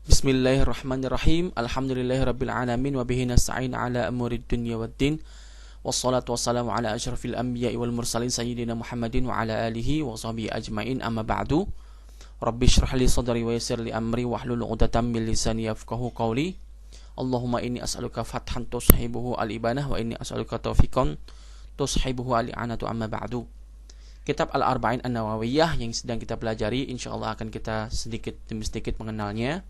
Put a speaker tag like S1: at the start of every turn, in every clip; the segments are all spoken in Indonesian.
S1: Bismillahirrahmanirrahim. Alhamdulillahirabbil alamin wa bihi nasta'in ala umurid dunya waddin. Wassalatu wassalamu ala asyrafil anbiya'i wal mursalin sayyidina Muhammadin wa ala alihi wa sahbihi ajmain. Amma ba'du. Rabbi shrah li sadri wa yassir li amri wahlul 'uqdatam min lisani yafqahu qawli. Allahumma inni as'aluka fathan tushibuhu al-ibanah wa inni as'aluka taufiqan tushibuhu al-i'anatu. Amma ba'du. Kitab Al-Arba'in An-Nawawiyah yang sedang kita pelajari, insyaallah akan kita sedikit demi sedikit mengenalnya.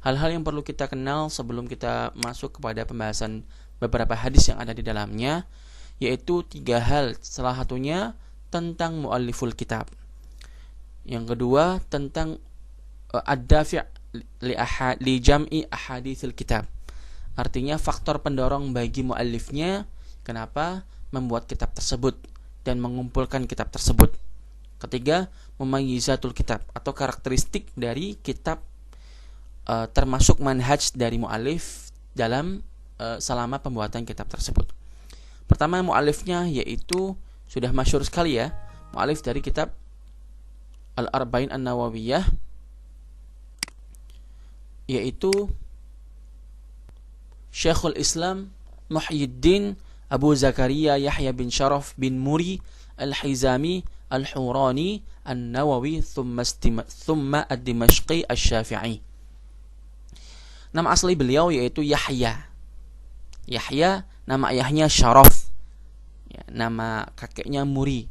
S1: Hal-hal yang perlu kita kenal sebelum kita masuk kepada pembahasan beberapa hadis yang ada di dalamnya, yaitu 3 hal. Salah satunya tentang mualliful kitab. Yang kedua tentang ad-dafi' li jam'i ahaditsil kitab. Artinya faktor pendorong bagi muallifnya kenapa membuat kitab tersebut dan mengumpulkan kitab tersebut. Ketiga, mumayyizatul kitab atau karakteristik dari kitab, termasuk manhaj dari mu'alif dalam selama pembuatan kitab tersebut. Pertama, mu'alifnya yaitu sudah masyhur sekali ya, mu'alif dari kitab Al-Arba'in An-Nawawiyah, yaitu Syekhul Islam Muhyiddin Abu Zakaria Yahya bin Sharaf bin Muri Al-Hizami Al-Hurani An-Nawawi thumma ad-Dimashqi Asy-Syafi'i. Nama asli beliau yaitu Yahya. Yahya, nama ayahnya Syaraf. Ya, nama kakeknya Muri.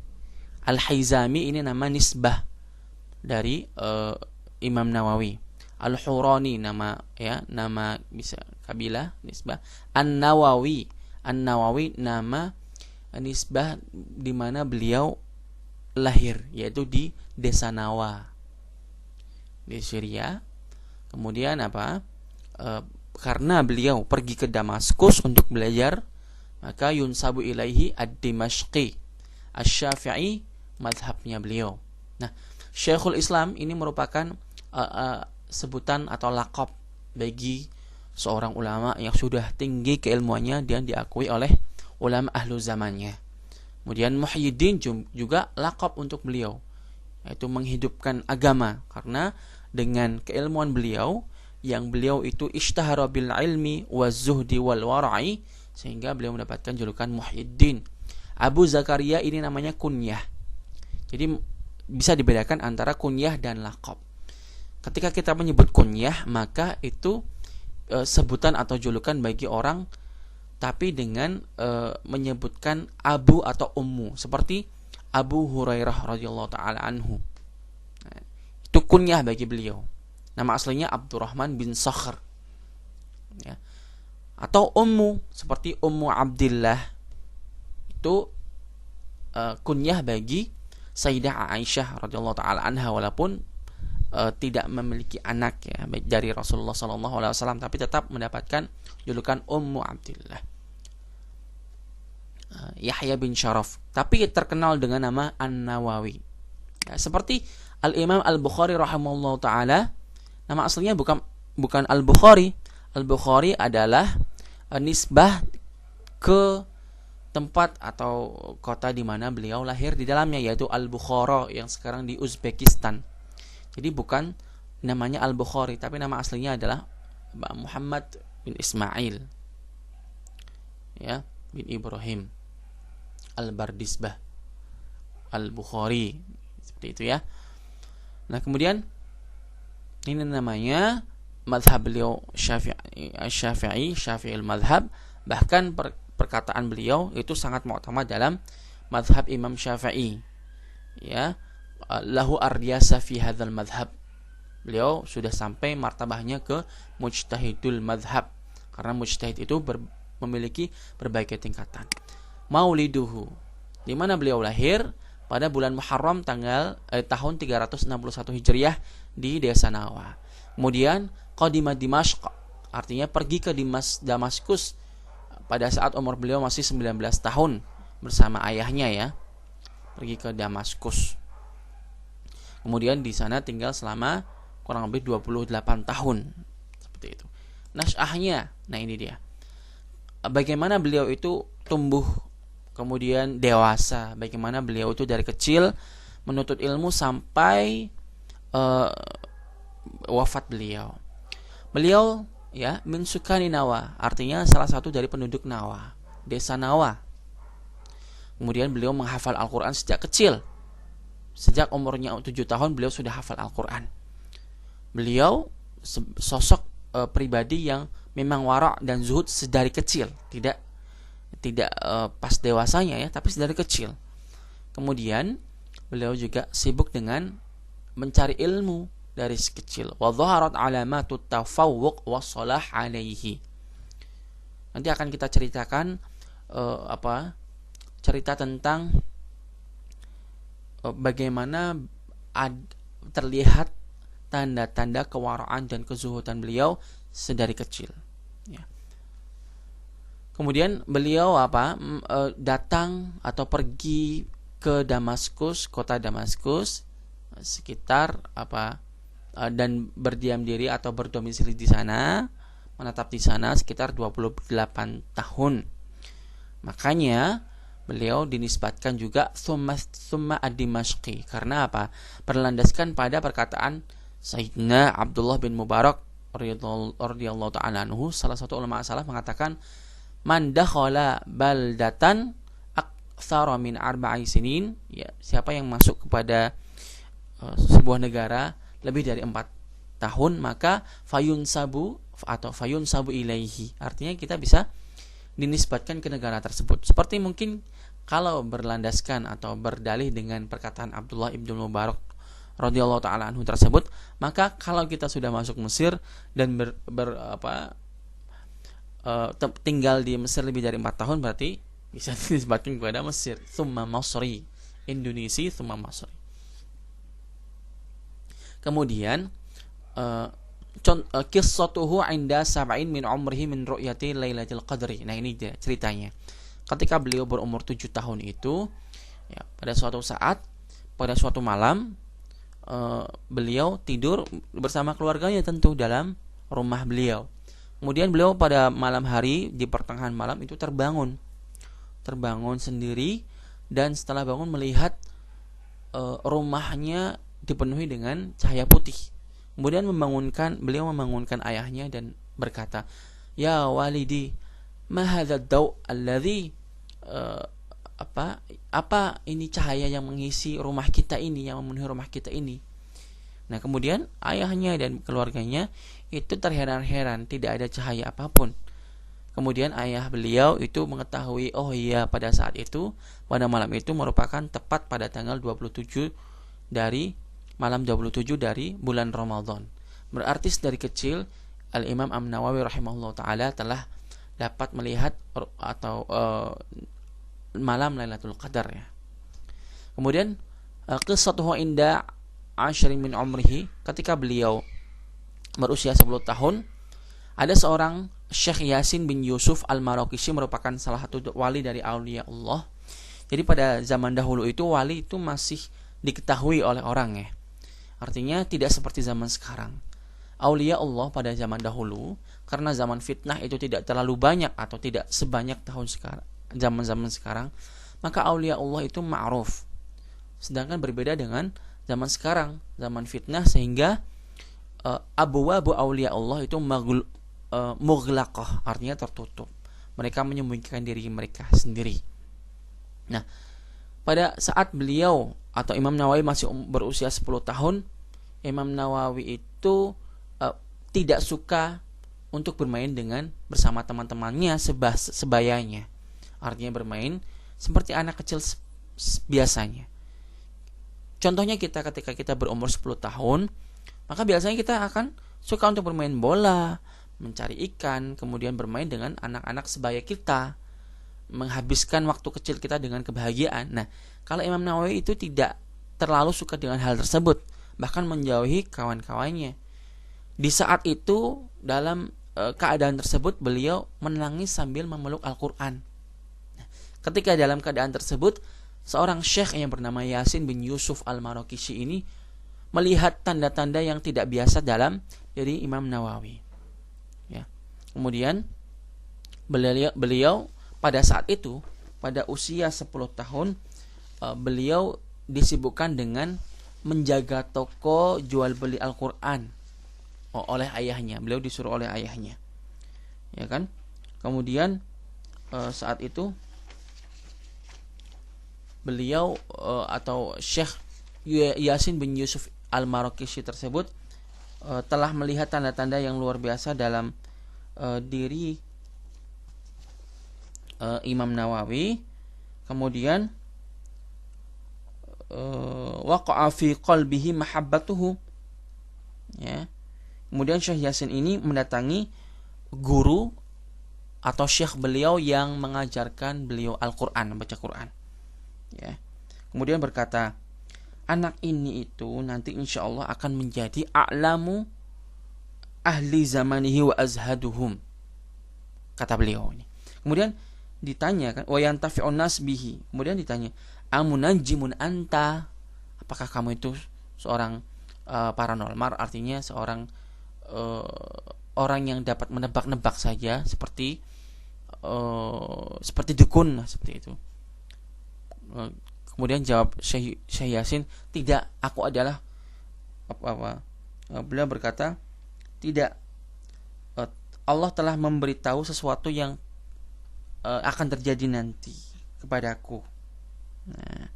S1: Al-Hizami ini nama nisbah dari Imam Nawawi. Al-Hurani nama bisa kabilah nisbah. An-Nawawi nama nisbah di mana beliau lahir, yaitu di desa Nawa di Syria. Kemudian karena beliau pergi ke Damaskus untuk belajar, maka yunsabu ilaihi ad-Dimashqi Asy-Syafi'i, mazhabnya beliau. Nah, Syekhul Islam ini merupakan sebutan atau laqab bagi seorang ulama yang sudah tinggi keilmuannya dan diakui oleh ulama ahlu zamannya. Kemudian Muhyiddin juga laqab untuk beliau, yaitu menghidupkan agama, karena dengan keilmuan beliau yang beliau itu ishtahara bil ilmi waz zuhdi wal wara'i, sehingga beliau mendapatkan julukan Muhyiddin. Abu Zakaria ini namanya kunyah. Jadi bisa dibedakan antara kunyah dan laqab. Ketika kita menyebut kunyah, maka itu sebutan atau julukan bagi orang, tapi dengan menyebutkan abu atau ummu, seperti Abu Hurairah radhiyallahu taala anhu. Nah, itu kunyah bagi beliau. Nama aslinya Abdurrahman bin Sakhr, ya. Atau ummu seperti Ummu Abdillah, itu kunyah bagi Sayyidah Aisyah radhiyallahu taala anha, walaupun tidak memiliki anak ya dari Rasulullah SAW, tapi tetap mendapatkan julukan Ummu Abdillah. Yahya bin Sharaf, tapi terkenal dengan nama An-Nawawi. Ya, seperti Al-Imam Al-Bukhari rahimahullah taala, nama aslinya bukan Al-Bukhari. Al-Bukhari adalah nisbah ke tempat atau kota di mana beliau lahir di dalamnya, yaitu Al-Bukhara yang sekarang di Uzbekistan. Jadi bukan namanya Al-Bukhari, tapi nama aslinya adalah Muhammad bin Ismail, ya, bin Ibrahim Al-Bardisbah Al-Bukhari, seperti itu ya. Nah, kemudian ini namanya mazhab beliau Syafi'il mazhab. Bahkan perkataan beliau itu sangat mu'tamad dalam mazhab Imam Syafi'i, ya. Lahu aryasa fi hadzal mazhab. Beliau sudah sampai martabahnya ke mujtahidul mazhab, karena mujtahid itu memiliki berbagai tingkatan. Mauliduhu, di mana beliau lahir pada bulan Muharram tahun 361 Hijriah di desa Nawa. Kemudian qadima Dimashq, artinya pergi ke Damaskus pada saat umur beliau masih 19 tahun bersama ayahnya, ya. Pergi ke Damaskus. Kemudian di sana tinggal selama kurang lebih 28 tahun. Seperti itu. Nasyahnya, nah ini dia. Bagaimana beliau itu tumbuh kemudian dewasa, bagaimana beliau itu dari kecil menuntut ilmu sampai wafat beliau. Beliau ya min sukani Nawa, artinya salah satu dari penduduk Nawa, desa Nawa. Kemudian beliau menghafal Al-Quran sejak kecil. Sejak umurnya 7 tahun beliau sudah hafal Al-Quran. Beliau sosok pribadi yang memang wara' dan zuhud sedari kecil, tidak pas dewasanya ya, tapi sedari kecil. Kemudian beliau juga sibuk dengan mencari ilmu dari kecil. Wa dhaharat alamatut tafawwuq wa shalah alaihi. Nanti akan kita ceritakan cerita tentang bagaimana terlihat tanda-tanda kewaraan dan kezuhudan beliau sedari kecil. Ya. Kemudian beliau datang atau pergi ke Damaskus, kota Damaskus, sekitar dan berdiam diri atau berdomisili di sana, menetap di sana sekitar 28 tahun. Makanya beliau dinisbatkan juga summa ad-Dimashqi. Karena apa? Berlandaskan pada perkataan Sayyidina Abdullah bin Mubarak radhiyallahu ta'ala anhu, salah satu ulama salaf mengatakan, man dakhala baldatan aktsara min arba'i sinin, ya, siapa yang masuk kepada sebuah negara lebih dari 4 tahun, maka fayunsabu ilaihi. Artinya kita bisa dinisbatkan ke negara tersebut. Seperti mungkin kalau berlandaskan atau berdalih dengan perkataan Abdullah ibn Mubarak radhiyallahu ta'ala anhu tersebut, maka kalau kita sudah masuk Mesir dan tinggal di Mesir lebih dari 4 tahun, berarti bisa dinisbatkan kepada Mesir. Tsumma Masri, Indonesia, tsumma Masri. Kemudian qissatuhu 'inda sab'in min umrihi min ru'yati Lailatul Qadri. Nah, ini dia ceritanya. Ketika beliau berumur 7 tahun itu, ya, pada suatu malam beliau tidur bersama keluarganya tentu dalam rumah beliau. Kemudian beliau pada malam hari, di pertengahan malam itu terbangun sendiri, dan setelah bangun melihat rumahnya dipenuhi dengan cahaya putih. Kemudian beliau membangunkan ayahnya dan berkata, "Ya walidi, ma hadha ad-daw alladhi apa ini cahaya yang mengisi rumah kita ini, yang memenuhi rumah kita ini?" Nah, kemudian ayahnya dan keluarganya itu terheran-heran, tidak ada cahaya apapun. Kemudian ayah beliau itu mengetahui, oh iya, pada saat itu, pada malam itu merupakan tepat pada tanggal 27 dari malam 27 dari bulan Ramadan. Berarti dari kecil Al-Imam An-Nawawi rahimahullah ta'ala telah dapat melihat atau malam Lailatul Qadar, ya. Kemudian qissatuhu inda 10 min umrihi, ketika beliau berusia 10 tahun, ada seorang Syekh Yasin bin Yusuf Al-Maraqisi, merupakan salah satu wali dari aulia Allah. Jadi pada zaman dahulu itu wali itu masih diketahui oleh orang, ya. Artinya tidak seperti zaman sekarang. Aulia Allah pada zaman dahulu, karena zaman fitnah itu tidak terlalu banyak atau tidak sebanyak zaman-zaman sekarang, maka aulia Allah itu ma'ruf. Sedangkan berbeda dengan zaman sekarang, zaman fitnah, sehingga abwabu aulia Allah itu mughlaqah, artinya tertutup. Mereka menyembunyikan diri mereka sendiri. Nah, pada saat beliau atau Imam Nawawi masih berusia 10 tahun, Imam Nawawi itu tidak suka untuk bermain bersama teman-temannya sebayanya. Artinya bermain seperti anak kecil biasanya. Contohnya ketika kita berumur 10 tahun, maka biasanya kita akan suka untuk bermain bola, mencari ikan, kemudian bermain dengan anak-anak sebaya kita, menghabiskan waktu kecil kita dengan kebahagiaan. Nah, kalau Imam Nawawi itu tidak terlalu suka dengan hal tersebut, bahkan menjauhi kawan-kawannya. Di saat itu, dalam keadaan tersebut, beliau menangis sambil memeluk Al-Quran. Nah, ketika dalam keadaan tersebut, seorang syekh yang bernama Yasin bin Yusuf Al-Maraqisi ini melihat tanda-tanda yang tidak biasa dalam diri Imam Nawawi. Ya. Kemudian beliau pada saat itu, pada usia 10 tahun, beliau disibukkan dengan menjaga toko jual beli Al-Quran. oleh ayahnya. Beliau disuruh oleh ayahnya. Ya kan? Kemudian saat itu beliau atau Syekh Yasin bin Yusuf Al-Marrakeshi tersebut telah melihat tanda-tanda yang luar biasa dalam diri Imam Nawawi. Kemudian waqa'a fi qalbihi mahabbatuhu. Ya. Kemudian Syekh Yasin ini mendatangi guru atau syekh beliau yang mengajarkan beliau Al-Qur'an, membaca Quran. Ya. Kemudian berkata, anak ini itu nanti insya Allah akan menjadi a'lamu ahli zamanihi wa azhaduhum, kata beliau ini. Kemudian ditanya kan, wa yantafi'un nas bihi. Kemudian ditanya, amunajjimun anta, apakah kamu itu seorang paranormal, artinya seorang orang yang dapat menebak-nebak saja, seperti dukun, seperti itu. Kemudian jawab Syekh Yasin, tidak, aku adalah beliau berkata, tidak, Allah telah memberitahu sesuatu yang akan terjadi nanti kepadaku. Nah,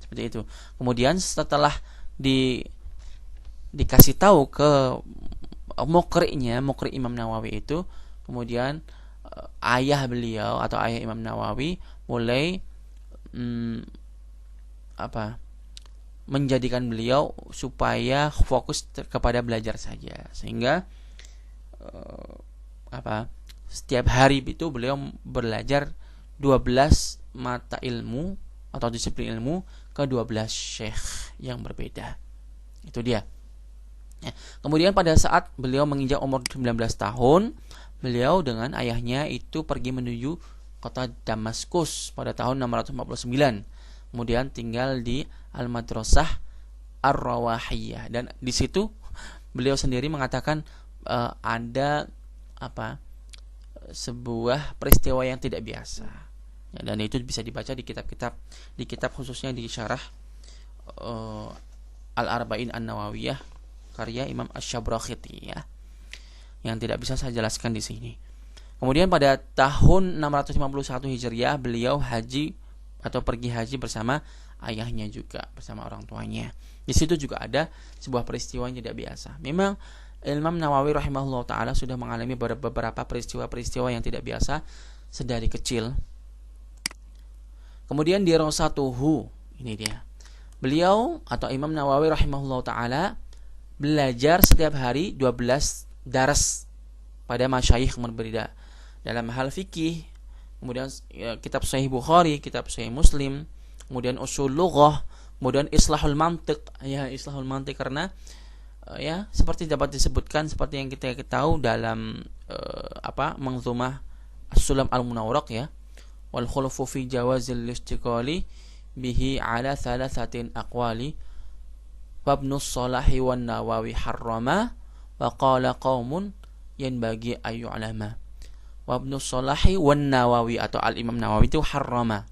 S1: seperti itu. Kemudian setelah dikasih tahu ke mukri Imam Nawawi itu, kemudian ayah beliau atau ayah Imam Nawawi mulai menjadikan beliau supaya fokus kepada belajar saja, sehingga setiap hari itu beliau belajar 12 mata ilmu atau disiplin ilmu ke 12 syekh yang berbeda. Itu dia. Ya. Kemudian pada saat beliau menginjak umur 19 tahun, beliau dengan ayahnya itu pergi menuju kota Damaskus pada tahun 649. Kemudian tinggal di Al-Madrasah Ar-Rawahiyah, dan di situ beliau sendiri mengatakan ada sebuah peristiwa yang tidak biasa. Ya, dan itu bisa dibaca di kitab khususnya di syarah Al-Arba'in An-Nawawiyah karya Imam Asy-Syabrakhiti, ya, yang tidak bisa saya jelaskan di sini. Kemudian pada tahun 651 Hijriah beliau haji atau pergi haji bersama ayahnya juga, bersama orang tuanya. Di situ juga ada sebuah peristiwa yang tidak biasa. Memang Imam Nawawi rahimahullah ta'ala sudah mengalami beberapa peristiwa-peristiwa yang tidak biasa sedari kecil. Kemudian di Rosatuhu, ini dia, beliau atau Imam Nawawi rahimahullah ta'ala belajar setiap hari 12 daras pada masyayikh berbeda dalam hal fikih, kemudian kitab Sahih Bukhari, kitab Sahih Muslim, kemudian usul lughah, kemudian islahul mantiq. Ya, islahul mantiq karena ya seperti dapat disebutkan seperti yang kita tahu dalam manzumah As-Sulam Al-Munawwaraq, ya, wal khulufu fi jawazil istiqali bihi ala thalathatin aqwali wabnus salahi wan nawawi harrama wa qala qaumun yanbaghi ayyu'lama. Wabnus salahi wan nawawi atau al-Imam Nawawi itu harrama,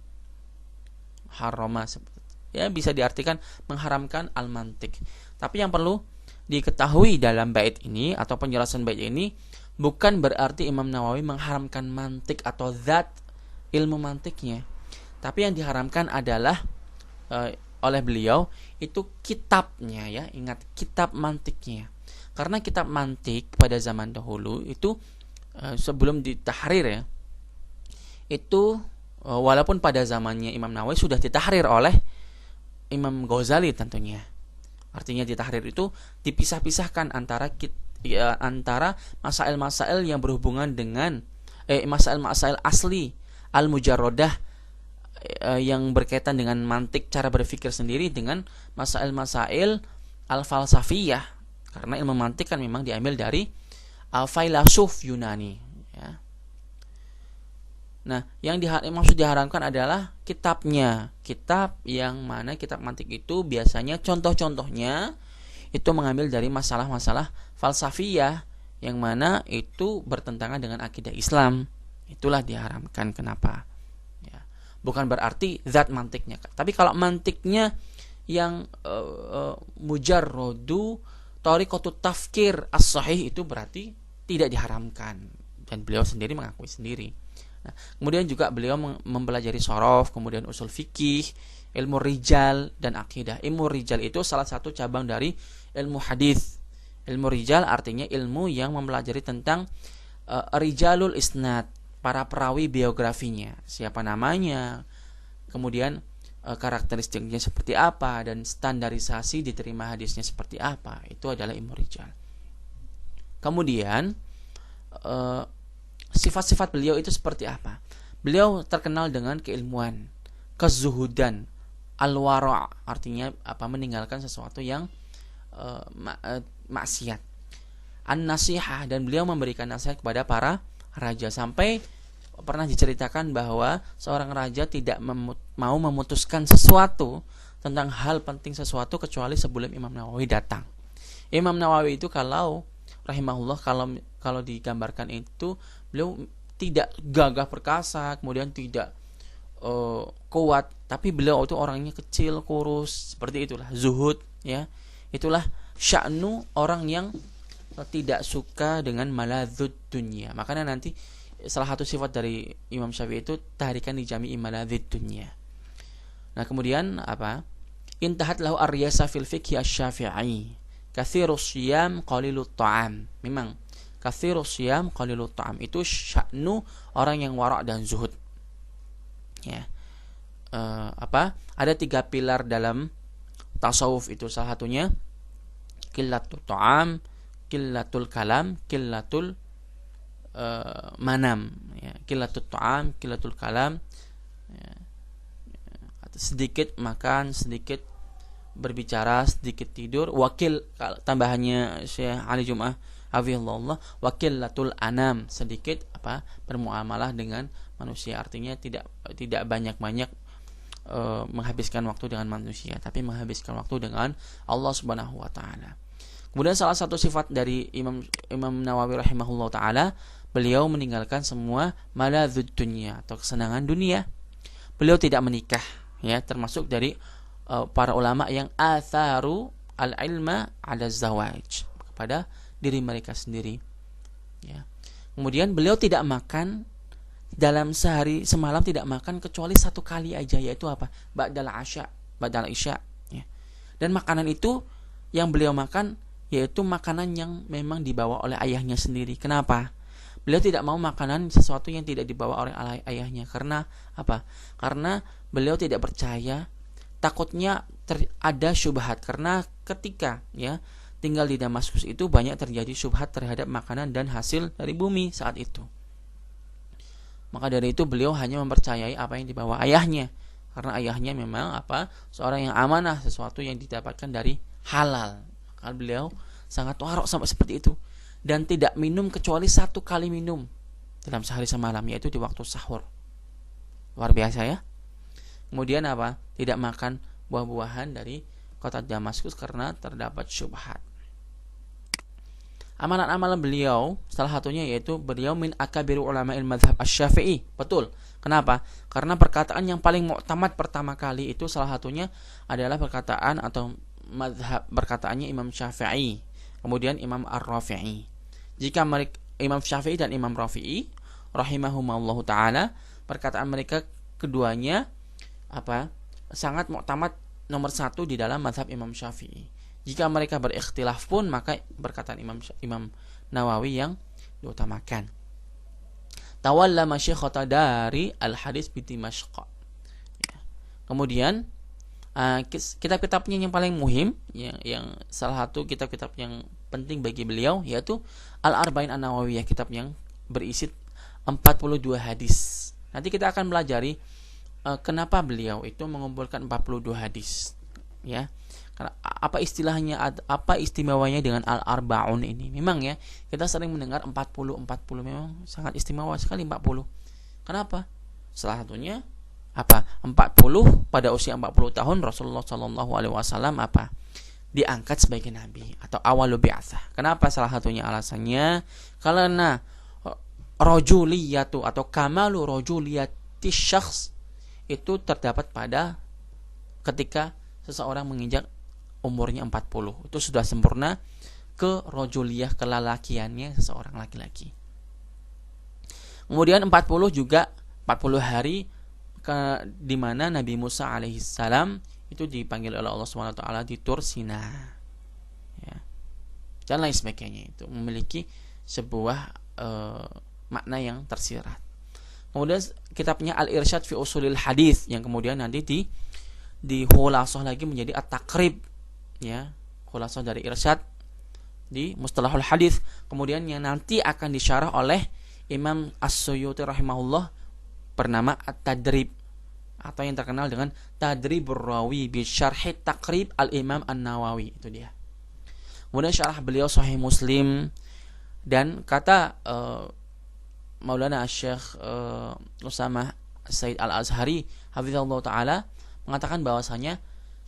S1: ya, bisa diartikan mengharamkan al-mantiq. Tapi yang perlu diketahui dalam bait ini atau penjelasan bait ini, bukan berarti Imam Nawawi mengharamkan mantik atau zat ilmu mantiknya. Tapi yang diharamkan adalah oleh beliau itu kitabnya, ya, ingat, kitab mantiknya. Karena kitab mantik pada zaman dahulu itu sebelum ditahrir, ya, itu walaupun pada zamannya Imam Nawawi sudah ditahrir oleh Imam Ghazali tentunya. Artinya di tahrir itu dipisah-pisahkan antara masail-masail yang berhubungan dengan masail-masail asli al-mujarradah yang berkaitan dengan mantik, cara berpikir sendiri, dengan masail-masail al-falsafiyah, karena ilmu mantik kan memang diambil dari al-failasuf Yunani, ya. Nah, yang maksud diharamkan adalah kitabnya. Kitab yang mana kitab mantik itu biasanya contoh-contohnya itu mengambil dari masalah-masalah falsafiyah yang mana itu bertentangan dengan akidah Islam. Itulah diharamkan. Kenapa? Ya. Bukan berarti zat mantiknya. Tapi kalau mantiknya yang mujarradu thariqatut tafkir as-sahih itu berarti tidak diharamkan, dan beliau sendiri mengakui sendiri. Nah, kemudian juga beliau mempelajari shorof, kemudian usul fikih, ilmu rijal dan akidah. Ilmu rijal itu salah satu cabang dari ilmu hadis. Ilmu rijal artinya ilmu yang mempelajari tentang rijalul isnad, para perawi biografinya, siapa namanya, kemudian karakteristiknya seperti apa, dan standarisasi diterima hadisnya seperti apa. Itu adalah ilmu rijal. Kemudian sifat-sifat beliau itu seperti apa? Beliau terkenal dengan keilmuan, kezuhudan, al-wara', artinya apa? Meninggalkan sesuatu yang maksiat. An-nasihah, dan beliau memberikan nasihat kepada para raja, sampai pernah diceritakan bahwa seorang raja tidak mau memutuskan sesuatu tentang hal penting sesuatu kecuali sebelum Imam Nawawi datang. Imam Nawawi itu kalau rahimahullah, kalau digambarkan itu beliau tidak gagah perkasa, kemudian tidak kuat, tapi beliau itu orangnya kecil, kurus, seperti itulah zuhud, ya. Itulah sya'nu orang yang tidak suka dengan maladzud dunya. Makanya nanti salah satu sifat dari Imam Syafi'i itu tahrikan di jami'i maladzud dunya. Nah, kemudian apa? Intahat lahu ar-riyasa fil fiqhi asy-Syafi'i. Katsirus syiyam qalilut ta'am. Memang katsirus syiyam qalilut ta'am itu sya'nu orang yang wara' dan zuhud. Ya. Ada 3 pilar dalam tasawuf itu, salah satunya qillatul ta'am, qillatul kalam, qillatul manam, ya. Qillatul ta'am, qillatul kalam, ya. Sedikit makan, sedikit berbicara, sedikit tidur. Wakil, tambahannya Syekh Ali Jum'ah hafizahullah, wakillatul anam, sedikit bermuamalah dengan manusia, artinya tidak banyak-banyak menghabiskan waktu dengan manusia, tapi menghabiskan waktu dengan Allah Subhanahu wa taala. Kemudian salah satu sifat dari Imam Nawawi rahimahullah taala, beliau meninggalkan semua maladzud dunya atau kesenangan dunia. Beliau tidak menikah, ya, termasuk dari para ulama yang atharu al-ilma 'ala zawaj, kepada diri mereka sendiri, ya. Kemudian beliau tidak makan dalam sehari semalam, tidak makan kecuali 1 kali aja, yaitu apa? Ba'dal isya, ya. Dan makanan itu yang beliau makan yaitu makanan yang memang dibawa oleh ayahnya sendiri. Kenapa? Beliau tidak mau makanan sesuatu yang tidak dibawa oleh ayahnya. Karena apa? Karena beliau tidak percaya, takutnya ada syubhat. Karena ketika, ya, tinggal di Damaskus itu banyak terjadi syubhat terhadap makanan dan hasil dari bumi saat itu. Maka dari itu beliau hanya mempercayai apa yang dibawa ayahnya, karena ayahnya memang seorang yang amanah, sesuatu yang didapatkan dari halal. Maka beliau sangat warok sampai seperti itu, dan tidak minum kecuali 1 kali minum dalam sehari semalam, yaitu di waktu sahur. Luar biasa, ya. Kemudian tidak makan buah-buahan dari kota Damaskus karena terdapat syubhat. Amalan-amalan beliau salah satunya yaitu beliau min akabir ulama al-madhhab asy-Syafi'i. Betul. Kenapa? Karena perkataan yang paling mu'tamad pertama kali itu salah satunya adalah perkataan atau madhab, perkataannya Imam Syafi'i, kemudian Imam Ar-Rafi'i. Jika Imam Syafi'i dan Imam Rafi'i rahimahumallahu taala, perkataan mereka keduanya sangat mu'tamad, nomor 1 di dalam madhab Imam Syafi'i. Jika mereka berikhtilaf pun, maka perkataan Imam Nawawi yang diutamakan. Tawalla masyikhata dari al-hadis bi Dimashq. Ya. Kemudian kitab-kitabnya yang paling muhim, yang salah satu kitab-kitab yang penting bagi beliau yaitu Al-Arba'in An-Nawawiyah, kitab yang berisi 42 hadis. Nanti kita akan pelajari kenapa beliau itu mengumpulkan 42 hadis, ya. Karena apa istilahnya, apa istimewanya dengan Al-Arba'un ini? Memang, ya, kita sering mendengar 40 memang sangat istimewa sekali 40. Kenapa? Salah satunya 40 pada usia 40 tahun Rasulullah sallallahu alaihi wasallam diangkat sebagai nabi atau awalu bi'atsah. Kenapa? Salah satunya alasannya karena rajuliyatu atau kamalu rajuliyati syakhs itu terdapat pada ketika seseorang menginjak umurnya 40. Itu sudah sempurna kerojuliyah, kelalakiannya seseorang laki-laki. Kemudian 40 juga 40 hari di mana Nabi Musa alaihissalam itu dipanggil oleh Allah SWT di Tur Sina, ya. Dan lain sebagainya, itu memiliki sebuah makna yang tersirat. Kemudian kitabnya Al-Irsyad fi Usulil Hadis yang kemudian nanti di khulasah lagi menjadi At-Taqrib, ya, khulasah dari Irsyad di Mustalahul Hadis, kemudian yang nanti akan disyarah oleh Imam As-Suyuti rahimahullah bernama At-Tadrib, atau yang terkenal dengan Tadribur Rawi bi Syarhi Taqrib Al-Imam An-Nawawi, itu dia. Kemudian syarah beliau Sahih Muslim, dan kata Maulana Syekh Usamah Said Al-Azhari hafizallahu taala mengatakan bahwasanya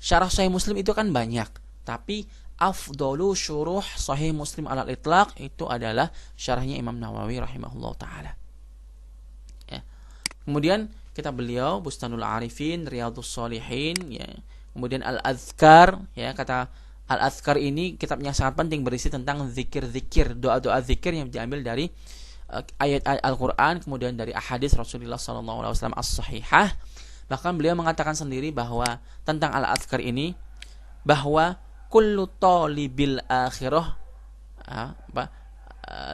S1: syarah Sahih Muslim itu kan banyak, tapi afdalu syuruh Sahih Muslim alal itlaq itu adalah syarahnya Imam Nawawi rahimahullahu taala. Ya. Kemudian kitab beliau Bustanul Arifin, Riyadhus Shalihin, ya. Kemudian Al-Azkar, ya, kata Al-Azkar ini kitabnya sangat penting, berisi tentang zikir-zikir, doa-doa zikir yang diambil dari ayat-ayat Al-Qur'an, kemudian dari ahadits Rasulullah SAW as-sahihah. Bahkan beliau mengatakan sendiri bahwa tentang Al-Azkar ini bahwa kullu talibil akhirah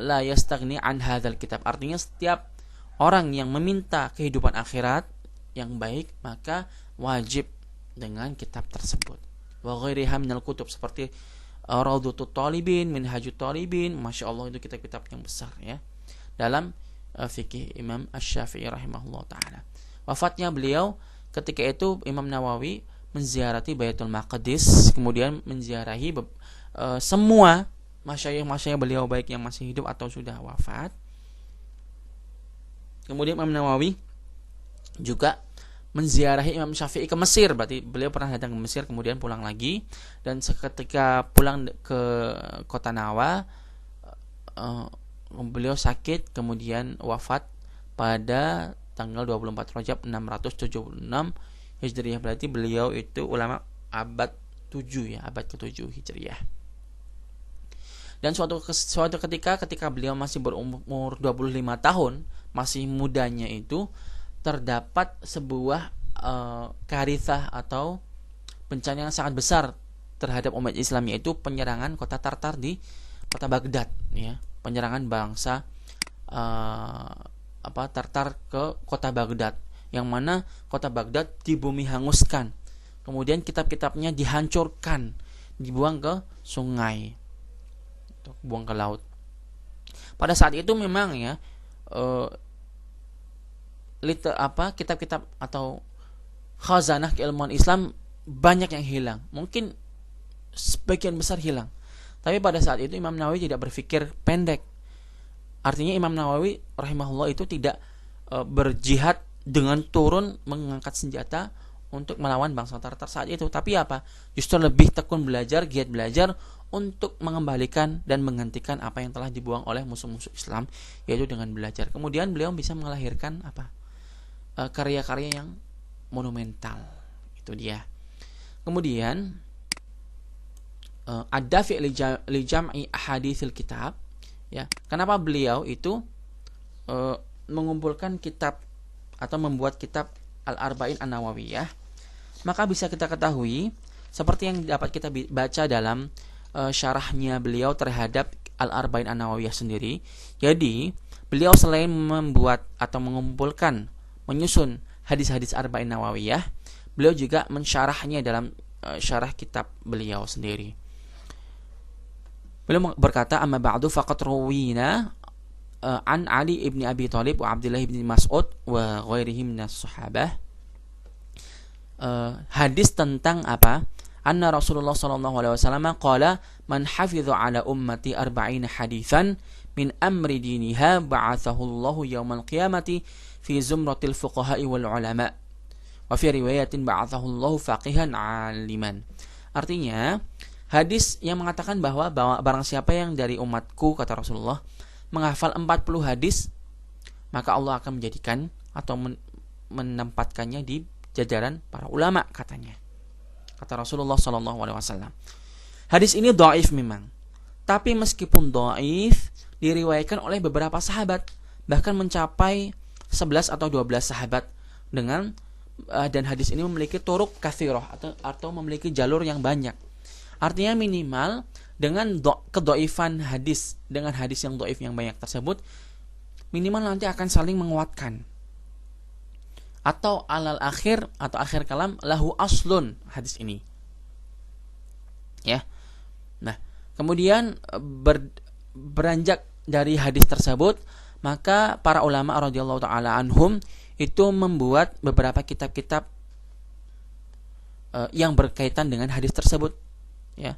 S1: la yastaghni an hadzal kitab. Artinya setiap orang yang meminta kehidupan akhirat yang baik maka wajib dengan kitab tersebut. Wa ghairiha minal kutub, seperti Raudhatut Talibin, Minhajut Talibin, Masya Allah, itu kitab-kitab yang besar, ya, dalam fikih Imam Asy-Syafi'i rahimahullah ta'ala. Wafatnya beliau ketika itu Imam Nawawi menziarati Baitul Maqdis, kemudian menziarahi semua masyayikh beliau baik yang masih hidup atau sudah wafat. Kemudian Imam Nawawi juga menziarahi Imam Syafi'i ke Mesir, berarti beliau pernah datang ke Mesir kemudian pulang lagi, dan seketika pulang ke kota Nawa beliau sakit kemudian wafat pada tanggal 24 Rajab 676 Hijriyah, berarti beliau itu ulama abad 7, ya, abad ke-7 Hijriyah. Dan suatu ketika beliau masih berumur 25 tahun, masih mudanya itu, terdapat sebuah karithah atau bencana yang sangat besar terhadap umat Islam, yaitu penyerangan kota Tartar di kota Baghdad, ya, penyerangan bangsa Tartar ke kota Baghdad, yang mana kota Baghdad dibumi hanguskan, kemudian kitab-kitabnya dihancurkan, dibuang ke sungai, buang ke laut. Pada saat itu memang, ya, kitab-kitab atau khazanah keilmuan Islam banyak yang hilang, mungkin sebagian besar hilang. Tapi pada saat itu Imam Nawawi tidak berpikir pendek. Artinya Imam Nawawi rahimahullah itu tidak berjihad dengan turun mengangkat senjata untuk melawan bangsa Tartar saat itu, tapi apa? Justru lebih tekun belajar, giat belajar untuk mengembalikan dan menggantikan apa yang telah dibuang oleh musuh-musuh Islam, yaitu dengan belajar. Kemudian beliau bisa melahirkan karya-karya yang monumental, itu dia. Kemudian ad-dafi' li jam'i ahaditsil kitab, ya. Kenapa beliau itu mengumpulkan kitab atau membuat kitab Al-Arba'in An-Nawawiyah? Maka bisa kita ketahui seperti yang dapat kita baca dalam syarahnya beliau terhadap Al-Arba'in An-Nawawiyah sendiri. Jadi, beliau selain membuat atau mengumpulkan, menyusun hadis-hadis Arba'in Nawawiyah, beliau juga mensyarahnya dalam syarah kitab beliau sendiri. Beliau berkata, amma ba'du faqad ruwina an Ali ibn Abi Thalib wa Abdullah ibn Mas'ud wa ghairihim minas sahabah. Hadis tentang apa? Anna Rasulullah sallallahu alaihi wasallam qala man hafidha ala ummati 40 haditsan min amri diniha ba'athahu Allahu yaumal qiyamati fi zumratil fuqaha'i wal ulama. Wa fi riwayatin ba'athahu Allahu faqihan 'aliman. Artinya, hadis yang mengatakan bahwa barang siapa yang dari umatku, kata Rasulullah, menghafal 40 hadis, maka Allah akan menjadikan atau menempatkannya di jajaran para ulama, katanya, kata Rasulullah SAW. Hadis ini dhaif memang, Tapi meskipun dhaif, diriwayatkan oleh beberapa sahabat, bahkan mencapai 11 atau 12 sahabat dengan dan hadis ini memiliki turuk katsirah atau memiliki jalur yang banyak. Artinya minimal dengan kedhaifan hadis, dengan hadis yang dhaif yang banyak tersebut, minimal nanti akan saling menguatkan. Atau alal akhir atau akhir kalam lahu aslun hadis ini. Ya. Nah, kemudian beranjak dari hadis tersebut, maka para ulama radhiyallahu taala anhum itu membuat beberapa kitab-kitab yang berkaitan dengan hadis tersebut, ya.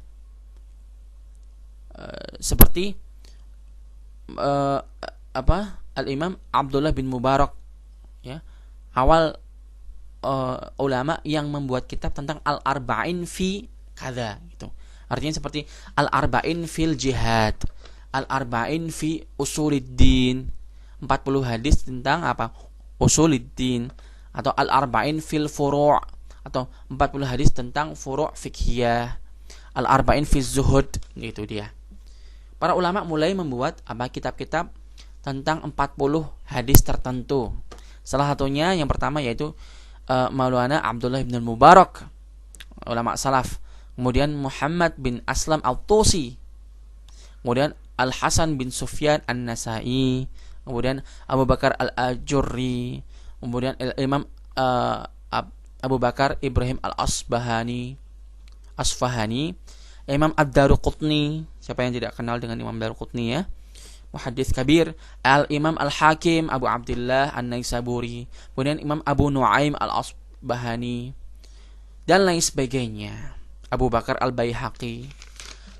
S1: Seperti Al-Imam Abdullah bin Mubarak, ya. Awal ulama yang membuat kitab tentang Al-Arba'in fi kada gitu. Artinya seperti Al-Arba'in fil jihad, Al-Arba'in fi Usuluddin, 40 hadis tentang apa? Usuluddin, atau Al-Arba'in fil furu' atau 40 hadis tentang furu' fiqhiyah, Al-Arba'in fi zuhud, gitu dia. Para ulama mulai membuat kitab-kitab tentang 40 hadis tertentu. Salah satunya yang pertama yaitu Maulana Abdullah bin Mubarak, ulama salaf. Kemudian Muhammad bin Aslam Al-Tusi, kemudian Al-Hasan bin Sufyan An-Nasai, kemudian Abu Bakar Al-Ajurri, kemudian Imam Abu Bakar Ibrahim Al-Asfahani, Imam Ad-Daruqutni, siapa yang tidak kenal dengan Imam Daruqutni, ya, muhaddits kabir, Al-Imam Al-Hakim Abu Abdullah An-Naisaburi, kemudian Imam Abu Nuaim Al-Asbahani, dan lain sebagainya, Abu Bakar Al-Baihaqi.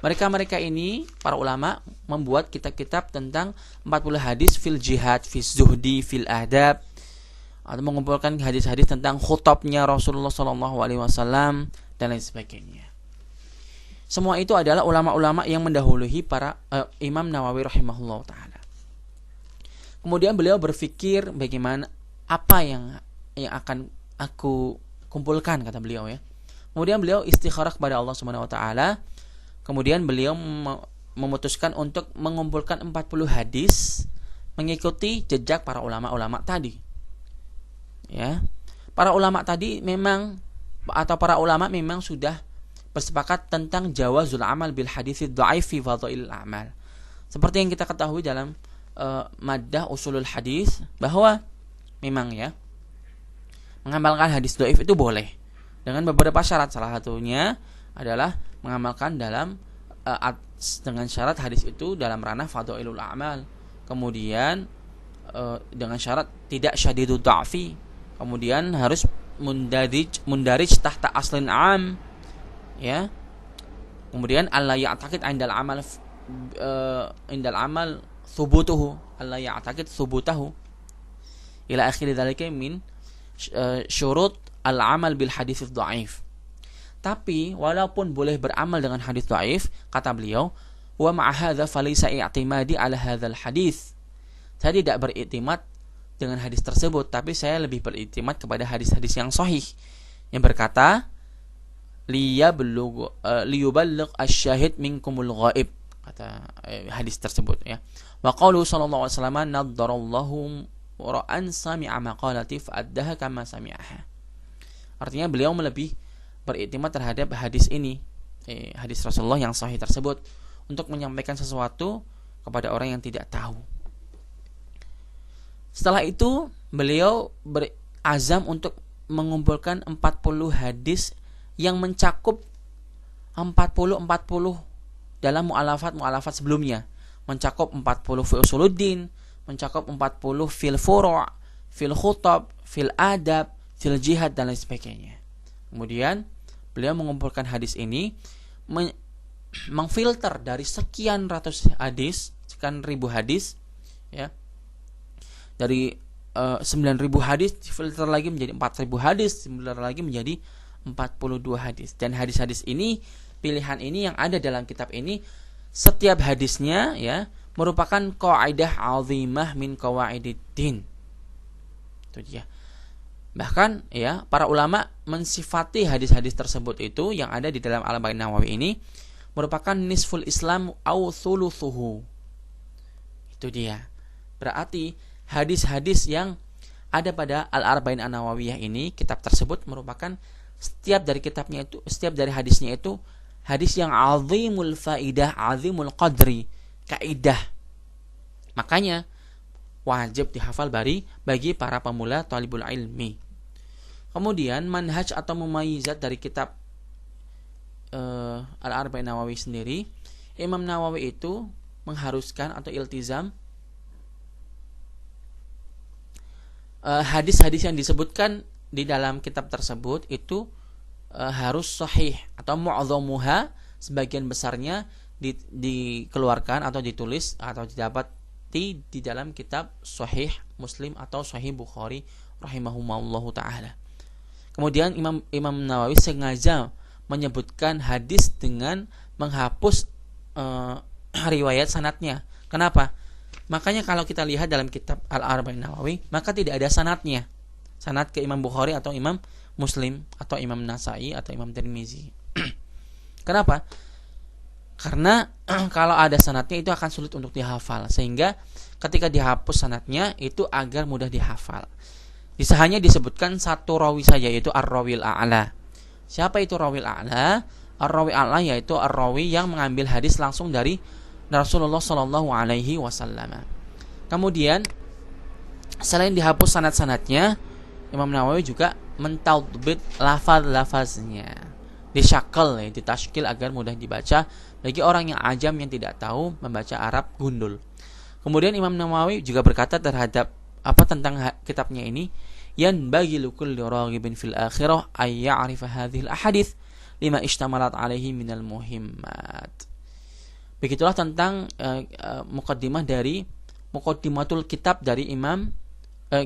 S1: Mereka ini para ulama membuat kitab-kitab tentang 40 hadis fil jihad, fil zuhdi, fil adab, atau mengumpulkan hadis-hadis tentang khutbahnya Rasulullah SAW dan lain sebagainya. Semua itu adalah ulama-ulama yang mendahului para Imam Nawawi rahimahullah taala. Kemudian beliau berpikir bagaimana apa yang akan aku kumpulkan, kata beliau, ya. Kemudian beliau istikharah kepada Allah Subhanahu wa taala. Kemudian beliau memutuskan untuk mengumpulkan 40 hadis mengikuti jejak para ulama-ulama tadi. Ya. Para ulama memang sudah bersepakat tentang jawazul amal bil haditsi dhaif fi fadhailil a'mal. Seperti yang kita ketahui dalam maddah usulul hadis bahwa memang, ya, mengamalkan hadis dhaif itu boleh dengan beberapa syarat. Salah satunya adalah mengamalkan dengan syarat hadis itu dalam ranah fadhailul a'mal. Kemudian dengan syarat tidak syadidud dha'fi. Kemudian harus mundarij tahta aslin 'am, ya. Kemudian alla ya'taqid indal amal thubutuhu, alla ya'taqid thubutahu ila akhir dzalika min syurut al-amal bil hadits dhaif. Tapi walaupun boleh beramal dengan hadis dhaif, kata beliau, wa ma'a hadza falaysa i'timadi ala hadzal hadis. Saya tidak beriktimad dengan hadis tersebut, tapi saya lebih beriktimad kepada hadis-hadis yang sahih yang berkata liyuballigh asy-syahid minkumul ghaib, kata hadis tersebut, ya. Wa qaulu sallallahu alaihi wasallam naddarallahu ra'an sami'a maqalati fa'addaha kama sami'aha. Artinya beliau lebih beriktimad terhadap hadis ini, hadis Rasulullah yang sahih tersebut, untuk menyampaikan sesuatu kepada orang yang tidak tahu. Setelah itu beliau berazam untuk mengumpulkan 40 hadis yang mencakup 40 dalam mu'alafat sebelumnya, mencakup 40 fil usuluddin, mencakup 40 fil furu', fil khutab, fil adab, fil jihad, dan lain sebagainya. Kemudian beliau mengumpulkan hadis ini, mengfilter dari sekian ratus hadis, sekian ribu hadis, ya. Dari 9.000 hadis difilter lagi menjadi 4.000 hadis, difilter lagi menjadi 42 hadis. Dan hadis-hadis ini, pilihan ini yang ada dalam kitab ini, setiap hadisnya, ya, merupakan qaidah azimah min qawaididdin. Itu dia. Bahkan, ya, para ulama mensifati hadis-hadis tersebut itu yang ada di dalam Al-Arba'in Nawawi ini merupakan nisful Islam au thuluthuhu. Itu dia. Berarti hadis-hadis yang ada pada Al-Arba'in An-Nawawiyah ini, kitab tersebut merupakan setiap dari hadisnya itu hadis yang azimul faidah, azimul qadri, kaidah. Makanya wajib dihafal bagi para pemula talibul ilmi. Kemudian manhaj atau mumayyizat dari kitab Al-Arba'in Nawawi sendiri, Imam Nawawi itu mengharuskan atau iltizam hadis-hadis yang disebutkan di dalam kitab tersebut itu harus sahih atau mu'adzamuha, sebagian besarnya dikeluarkan atau ditulis atau didapati di dalam kitab Sahih Muslim atau Sahih Bukhari rahimahumullahu taala. Kemudian Imam Nawawi sengaja menyebutkan hadis dengan menghapus riwayat sanadnya. Kenapa? Makanya kalau kita lihat dalam kitab Al-Arba'in Nawawi, maka tidak ada sanadnya. Sanad ke Imam Bukhari atau Imam Muslim atau Imam Nasai atau Imam Tirmizi. Kenapa? Karena kalau ada sanadnya itu akan sulit untuk dihafal. Sehingga ketika dihapus sanadnya itu agar mudah dihafal. Bisa hanya disebutkan satu rawi saja, yaitu Ar-Rawil A'la. Siapa itu Rawil A'la? Ar-Rawi A'la yaitu ar-rawi yang mengambil hadis langsung dari Rasulullah Shallallahu Alaihi Wasallam. Kemudian selain dihapus sanad-sanadnya, Imam Nawawi juga mentadbit lafaz-lafaznya, disyakal, ditashkil agar mudah dibaca bagi orang yang ajam yang tidak tahu membaca Arab gundul. Kemudian Imam Nawawi juga berkata terhadap tentang kitabnya ini, yan bagi likulli raghibin fil akhirah ay ya'rifa hadhil ahadits lima ishtamalat alaihi minal muhimmat. Begitulah tentang muqaddimatul kitab dari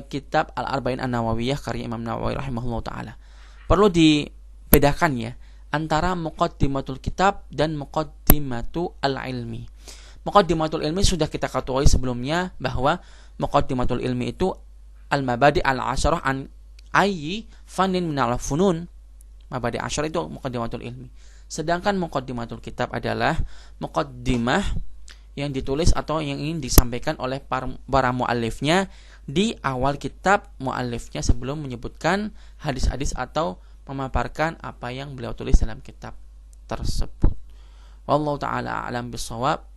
S1: kitab Al-Arba'in An-Nawawiyah karya Imam Nawawi rahimahullah taala. Perlu dibedakan ya antara muqaddimatul kitab dan muqaddimatul ilmi. Muqaddimatul ilmi sudah kita ketahui sebelumnya bahwa muqaddimatul ilmi itu al-mabadi al-'asharah an ayyi fannin min al-funun. Mabadi 'asyarah itu muqaddimatul ilmi. Sedangkan muqaddimatul kitab adalah muqaddimah yang ditulis atau yang ingin disampaikan oleh para muallifnya di awal kitab muallifnya sebelum menyebutkan hadis-hadis atau memaparkan apa yang beliau tulis dalam kitab tersebut. Wallahu taala a'lam bissawab.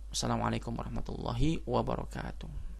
S1: Assalamualaikum warahmatullahi wabarakatuh.